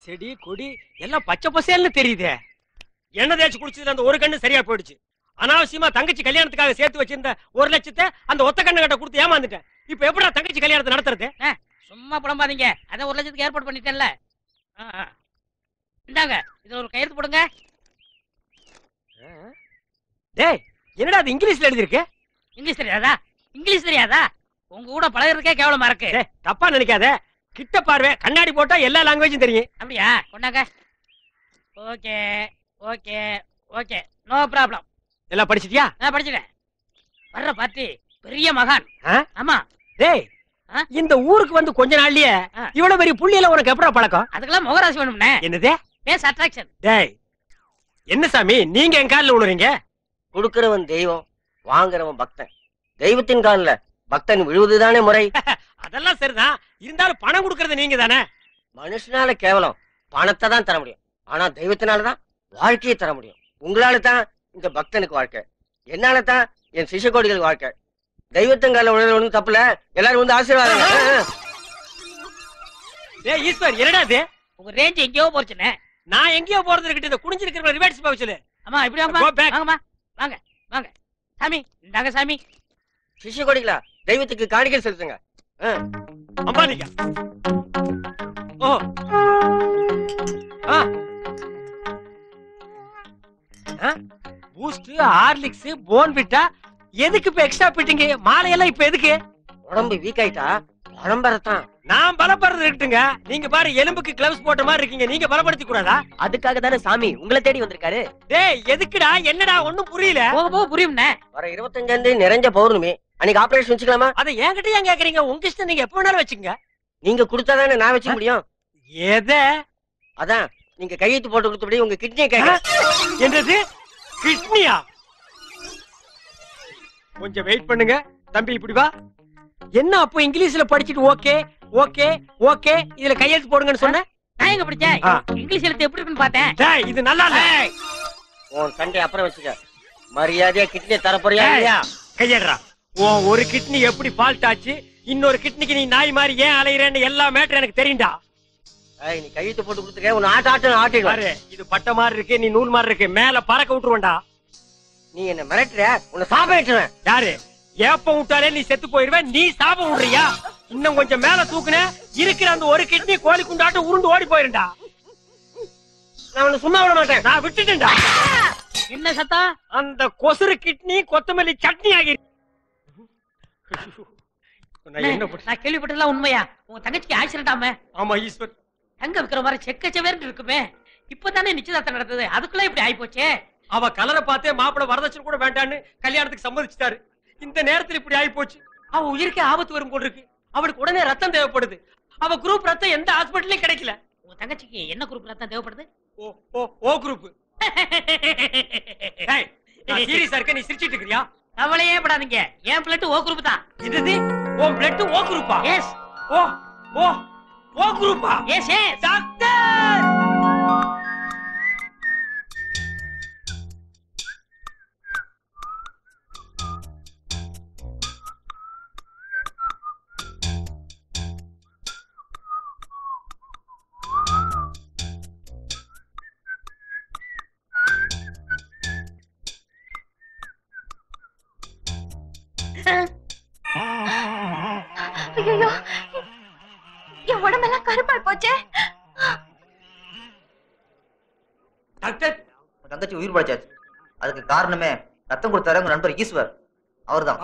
செடி கொடி எல்லாம் பச்சை பசேல்னு தெரியுதே. எண்ணெய் தேய்ச்சி குடிச்சதுல அந்த ஒரு கண்ணு சரியா போயிடுச்சு. அனாவசியமா தங்கச்சி கல்யாணத்துக்காக சேர்த்து வச்சிருந்த 1 லட்சத்தை அந்த ஒத்த கண்ணு கட்ட கொடுத்து ஏமாந்துட்டேன். இப்ப எப்படா தங்கச்சி கல்யாணத்தை நடத்துறது? சும்மா புலம்பாதீங்க. அத 1 லட்சத்துக்கு ஏற்பாடு பண்ணிட்டேன்ல. இந்தாங்க, இதுல ஒரு கையெழுத்து போடுங்க. டேய், என்னடா அது இங்கிலீஷ்ல எழுதி இருக்கு? இங்கிலீஷ் தெரியாதா? இங்கிலீஷ் தெரியாதா? உங்க கூட பழகிறதுக்கே கேவலமா இருக்கு. தப்பா நினைக்காத. கிட்ட பார்வை, கண்ணாடி போட்டா எல்லா லாங்குவேஜும் தெரியும். அப்படியா? கொண்டாங்க. Okay okay okay, no problem. எல்லாம் படிச்சிட்டியா? நான் படிச்சிட்டேன். வர்ற பார்ட்டி பெரிய மகான். ஆமா. டேய், இந்த ஊருக்கு வந்து கொஞ்ச நாள்லயே இவ்வளவு பெரிய புள்ளியில உனக்கு எப்படா பழக்கம்? அதுக்கெல்லாம் முகராசி வேணும்னே. என்னது? Face attraction. டேய், என்ன சாமி நீங்க என் காலில் விழுறீங்க? கொடுக்கிறவன் தெய்வம், வாங்குறவன் பக்தன். தெய்வத்தின் காலில் பக்தன் விழுவதுதானே முறை. அதெல்லாம் சரிதான். இருந்தாலும் பணம் கொடுக்கறது நீங்க தானே. மனுஷனால கேவலம் பணத்தை தான் தர முடியும். ஆனா தெய்வத்தினாலதான் வாழ்க்கையை தர முடியும். உங்களால தான் இந்த பக்தனுக்கு வாழ்க்கை, என்னால தான் என் சிஷ்ய கோடிகளுக்கு வாழ்க்கை. தெய்வத்தின் காலில் விழுறது ஒன்றும் தப்புல. எல்லாரும் வந்து ஆசீர்வாதம். ஏய் ஈஸ்வர், என்னடா இது? உங்க ரேஞ்ச் எங்கேயோ போச்சுனே. நான் எங்கேயோ போறது இருக்கட்டும். இந்த குனிஞ்சிருக்கிற ரிவர்ஸ் போக சொல்லு. அம்மா இப்படி வாங்கம்மா. வாங்க வாங்க சாமி. இந்தாங்க சாமி. சிஷ்ய கோடிகளா, தெய்வத்துக்கு காணிக்கை செலுத்துங்க. அம்பாலிங்க. ஓ பூஸ்ட், ஹார்லிக்ஸ், போன்விட்டா எதுக்கு இப்ப எக்ஸ்ட்ரா பிட்டிங்க? மாலையெல்லாம் இப்ப எதுக்கு? உடம்பு வீக் ஆயிட்டா பரம்பரத்தான். நான் பலப்படுறது இருக்கட்டுங்க. நீங்க பாரு, எலும்புக்கு கிளவ்ஸ் போட்ட மாதிரி இருக்கீங்க. நீங்க பலப்படுத்தி கூடாதா? அதுக்காக தானே சாமி உங்களை தேடி வந்திருக்காரு. டேய், எதுக்குடா? என்னடா ஒண்ணும் புரியல. போக போக புரியும்னே. வர 25 நிறைஞ்ச பௌர்ணமி அன்னைக்கு ஆபரேஷன் வச்சுக்கலாமா? அதை என்கிட்ட ஏன் கேக்குறீங்க? உங்க இஷ்டம், நீங்க எப்ப வேணாலும் வச்சுங்க. நீங்க கொடுத்தாதானே நான் வச்சுக்க முடியும். எதை? அதான் நீங்க கையெழுத்து போட்டு கொடுத்தபடி உங்க கிட்னியை கேட்க. என்னது? கிட்னியா? கொஞ்சம் வெயிட் பண்ணுங்க தம்பி. இப்படி வா. என்ன அப்போ இங்கிலீஷ்ல படிச்சிட்டு ஓகே ஓகே ஓகே இதுல கையெழுத்து போடுங்கன்னு சொன்ன? நான் எங்க படிச்சேன்? இங்கிலீஷ் எழுத்து எப்படி இருக்குன்னு பார்த்தேன். டேய், இது நல்லா இல்ல. உன் சண்டை அப்புறம் வச்சுக்க. மரியாதையா கிட்னியை தர போறியா இல்லையா? கையேடுறா. உன் ஒரு கிட்னி எப்படி ஃபால்ட் ஆச்சு, இன்னொரு கிட்னிக்கு நீ நாய் மாதிரி ஏன் அலையிறேன்னு எல்லா மேட்டர் எனக்கு தெரியும்டா. நீ கையெழுத்து போட்டு கொடுத்துக்க. உன்னை ஆட்டிடுவாரு. இது பட்ட மாதிரி இருக்கு, நீ நூல் மாதிரி இருக்கு. மேல பறக்க விட்டுருவேன்டா. நீ என்ன மிரட்டுற? உன்னை சாபம் விட்டுருவேன். யாரு? ஏப்ப விட்டாலே நீ செத்து போயிருவேன். நீ சாபம் விடுறியா? இன்னும் கொஞ்சம் மேல தூக்குன இருக்கிற அந்த ஒரு கிட்னி கோழி குண்டாட்டம் உருண்டு ஓடி போயிருண்டா. நான் உன்னை சும்மா விட மாட்டேன். நான் விட்டுட்டேன்டா. என்ன சத்தம்? அந்த கொசுறு கிட்னி கொத்தமல்லி சட்னி ஆகி. நான் கேள்விப்பட்டதெல்லாம் உண்மையா? உங்க தங்கச்சிக்கு ஆக்சிடென்ட் ஆமே? ஆமா ஈஸ்வர். தங்க விக்கிற மாதிரி செக்கச்சவேர்னு இருக்குமே. இப்பதானே நிச்சயதார்த்தம் நடந்தது, அதுக்குள்ள இப்படி ஆயிப்போச்சே. அவ கலரை பார்த்தே மாப்பிள வரதட்சணை கூட வேண்டான்னு கல்யாணத்துக்கு சம்மதிச்சுட்டாரு. இந்த நேரத்துல இப்படி ஆயி போச்சு. அவ உயிருக்கே ஆபத்து வரும் போல இருக்கு. அவளுக்கு உடனே ரத்தம் தேவைப்படுது. அவ குரூப் ரத்தம் எந்த ஹாஸ்பிட்டலையும் கிடைக்கல. உங்க தங்கச்சிக்கு என்ன குரூப் ரத்தம் தேவைப்படுது? ஓ குரூப். சீரியஸா இருக்க? நீ சிரிச்சிட்டு இருக்கியா? கவலையே படாதீங்க, என் பிளட் ஓ குரூப் தான். இது உன் பிளட் ஓ குரூப்பா? எஸ். ஓ குரூப்பா? S S. டாக்டர், ஐயோ, என் உடம்பெல்லாம் கருப்பாய் போச்சே. டாக்டர், தங்கச்சி உயிர் பழைச்சாச்சு. அதுக்கு காரணமே ரத்தம் கொடுத்தாரு உங்க நண்பர் ஈஸ்வர். அவர்தான்.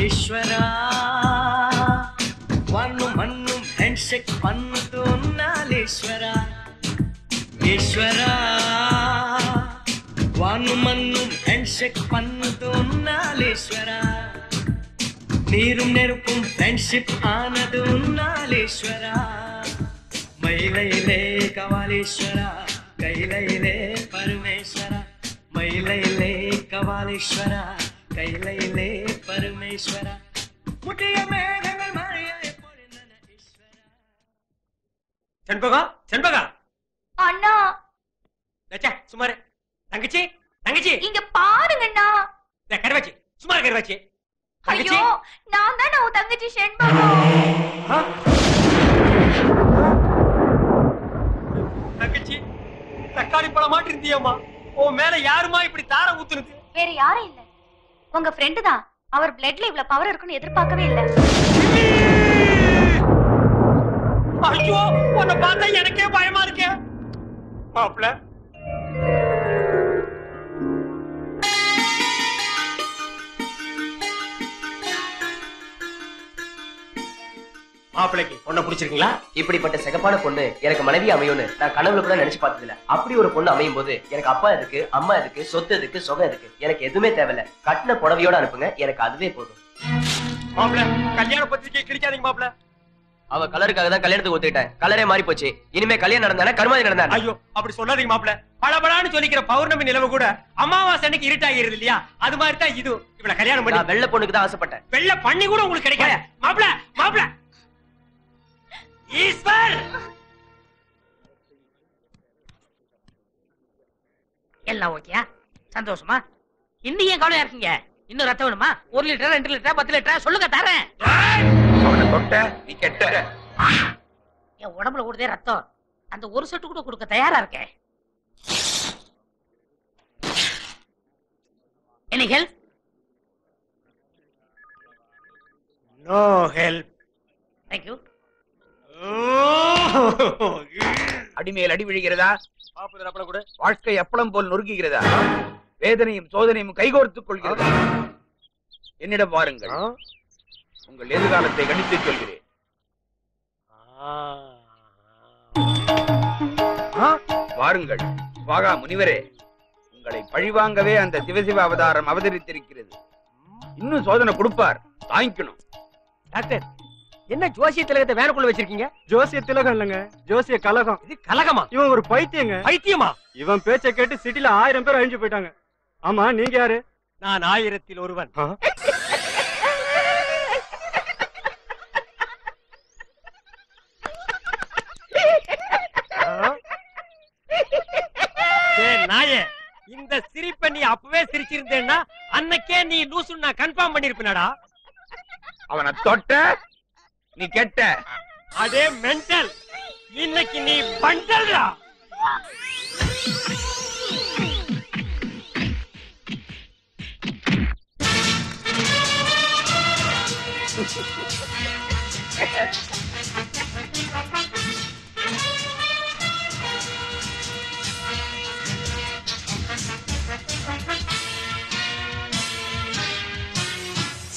ஈஸ்வரா வானும் மண்ணும் ஹேண்ட்ஷேக் பண்ணுது உன்னாலேஸ்வரா. ஈஸ்வரா வானும் மண்ணும் ஹேண்ட்ஷேக் பண்ணுது உன்னாலேஸ்வரா. நீரும் நெருப்பும் ஃப்ரெண்ட்ஷிப் ஆனது உன்னாலேஸ்வரா. மயிலையிலே கவாலேஸ்வரா, கைலையிலே பரமேஸ்வரா. மயிலையிலே கவாலேஸ்வரா, கைலையிலே பரமேஸ்வரா. முட்டிய மேகங்கள் மழையாய் பொழிந்தன ஈஸ்வரா. செண்பகா, செண்பகா. அண்ணா. சுமாரு. தங்கச்சி, தங்கச்சி இங்க பாருங்கண்ணா. கருவாச்சி சும்மா கருவாச்சி. ஐயோ நான் தான் உன் தங்கச்சி ஷெண்பகம். தங்கச்சி தக்காளி பழம் மாட்டி இருந்தியம்மா. உன் மேல யாருமா இப்படி தார ஊத்துனது? வேற யாரும் இல்ல, உங்க ஃப்ரெண்டு தான். அவர் பிளட்ல இவ்வளவு பவர் இருக்குன்னு எதிர்பார்க்கவே இல்ல. ஐயோ உன்னை பார்த்தா எனக்கே பயமா இருக்கே. மாப்பிள்ள மாப்பிளைக்கு பொண்ணை பிடிச்சிருக்கீங்களா? இப்படிப்பட்ட சிகப்பான பொண்ணு எனக்கு மனைவி அமையும்னு நான் கனவுல கூட நினைச்சு பார்த்ததில்ல. அப்படி ஒரு பொண்ணு அமையும் போது எனக்கு அப்பா எதுக்கு, அம்மா எதுக்கு, சொத்து எதுக்கு, சுகம் எதுக்கு, எனக்கு எதுவுமே தேவையில்ல. கட்டின புடவையோட அனுப்புங்க, எனக்கு அதுவே போதும். மாப்பிள்ள கல்யாண பத்திரிக்கை கிழிக்காதீங்க மாப்பிள்ள. அவ கலருக்காக தான் கல்யாணத்துக்கு ஒத்துக்கிட்டேன். கலரே மாறி போச்சு. இனிமே கல்யாணம் நடந்தானே கருமாதி நடந்தானே. ஐயோ அப்படி சொல்லாதீங்க மாப்பிள்ள. பளபளான்னு சொல்லிக்கிற பௌர்ணமி நிலவு கூட அமாவாசை அன்னைக்கு இருட்டாகிறது இல்லையா? அது மாதிரி தான் இது. இவளை கல்யாணம் பண்ணி நான் வெள்ளை பொண்ணுக்கு தான் ஆசைப்பட்டேன். வெள்ள பண்ணி கூட உங்களுக்கு கிடைக்காது. மாப்பிள்ள மாப்பிள்ள ஈஸ்வர் எல்லாம் ஓகேயா? சந்தோஷமா? இன்னும் ஏன் கவலையா இருக்கீங்க? இன்னும் ரத்தம் வேணுமா? 1 லிட்டர் 2 லிட்டர் 10 லிட்டர் சொல்லுங்க தரேன். நீ கெட்ட என் உடம்புல ஓடுதே ரத்தம். அந்த ஒரு சொட்டு கூட கொடுக்க தயாரா இருக்கேன். Any help? No help. Thank you. அடிமேல் அடி விழுகிறதா? பாப்பதற அப்பளம் கூட. வாழ்க்கை அப்பளம் போல் நொறுக்குகிறதா? வேதனையும் சோதனையும் கைகோர்த்துக் கொள்கிறதா? என்னிடம் வாருங்கள், உங்கள் எதிர்காலத்தை கணித்து சொல்கிறேன். வாருங்கள் வாகா முனிவரே, உங்களை பழிவாங்கவே அந்த சிவசிவ அவதாரம் அவதரித்திருக்கிறது. இன்னும் சோதனை கொடுப்பார், தாங்கிக்கணும். டாக்டர் என்ன ஜோசிய திலகத்தை வேனுக்குள்ள வச்சிருக்கீங்க? ஜோசிய திலகம் இல்லங்க, ஜோசிய கலகம். இது கலகமா? இவன் ஒரு பைத்தியங்க. பைத்தியமா? இவன் பேச்சை கேட்டு சிட்டில 1000 பேர் அழிஞ்சு போயிட்டாங்க. ஆமா நீங்க யாரு? நான் 1000ல் ஒருவன். நாயே இந்த சிரிப்பை நீ அப்பவே சிரிச்சிருந்தேன்னா அன்னைக்கே நீ லூசுன்னு நான் கன்ஃபார்ம் பண்ணிருப்பேனடா. அவனை தொட்ட நீ கெட்ட. அதே மென்டல். இன்னைக்கு நீ பண்டல்டா.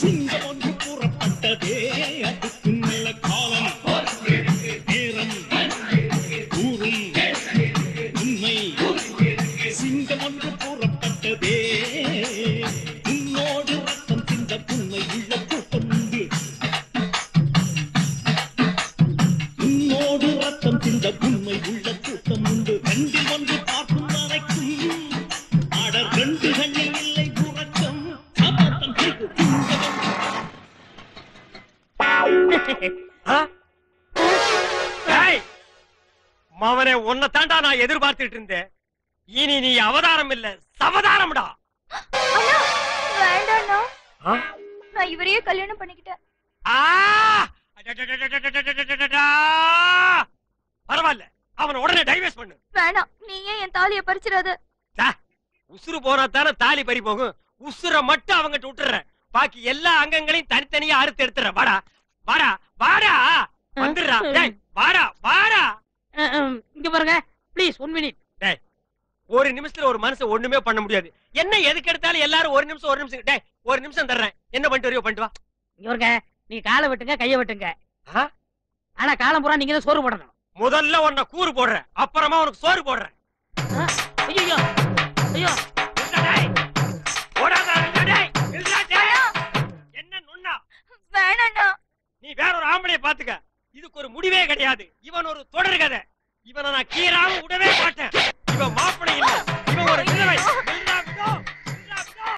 சிங்கம் ஒன்று கூறப்பட்டதே, அதுக்கு நல்ல காலம் நேரம் கூறும் உண்மை. சிங்கம் ஒன்று கூறப்பட்டதே, உன்னோடு ரத்தம் தின்ற புண்மை உள்ள கூட்டம் உண்டு. உன்னோடு ரத்தம் தின்ற புண்மை உள்ள கூட்டம் உண்டு. ரெண்டில் ஒன்று பார்க்கும் வரைக்கும் ஆடர் 2 கண்ணில் இல்லை உறக்கம். சபத்தம் செய்து மவனே உன்னை தாண்டா நான் எதிர்பார்த்துட்டு இருந்தேன். இனி நீ அவதாரம் இல்ல சவதாரம்டா. அண்ணா வேண்டாண்ணா, நான் இவரையே கல்யாணம் பண்ணிக்கிட்டேன். பரவாயில்ல, அவனை உடனே டைவர்ஸ் பண்ணு. வேணாம், நீ ஏன் என் தாலியை பறிச்சிடாத. உசுறு போனா தானே தாலி பறி போகும். உசுர மட்டும் அவங்கிட்ட விட்டுற, பாக்கி எல்லா அங்கங்களையும் தனித்தனியா அறுத்து எடுத்துற. வாடா வாடா வாடா வந்துடுறா. டேய் வாடா வாடா. இங்க பாருங்க ப்ளீஸ் 1 மினிட். டேய் ஒரு நிமிஷத்துல ஒரு மனுஷன் ஒண்ணுமே பண்ண முடியாது. என்ன எதுக்கு எடுத்தாலும் எல்லாரும் ஒரு நிமிஷம். டேய் ஒரு நிமிஷம் தர்றேன், என்ன பண்ணிட்டு வரையோ பண்ணிட்டு வா. இங்க பாருங்க, நீ காலை வெட்டுங்க கைய வெட்டுங்க. ஆனா காலம் பூரா நீங்க தான் சோறு போடணும். முதல்ல உன்னை கூறு போடுறேன், அப்புறமா உனக்கு சோறு போடுறேன். ஐயோ ஐயோ என்ன நுண்ணா? வேணாண்ணா. நீ வேற ஒரு ஆம்பளைய பாத்துக்க. இதுக்கு ஒரு முடிவே கிடையாது. இவன் ஒரு தொடர் கதை. இவனை நான் கீராம விடவே மாட்டேன். இவன் மாப்பிள்ளை இல்ல.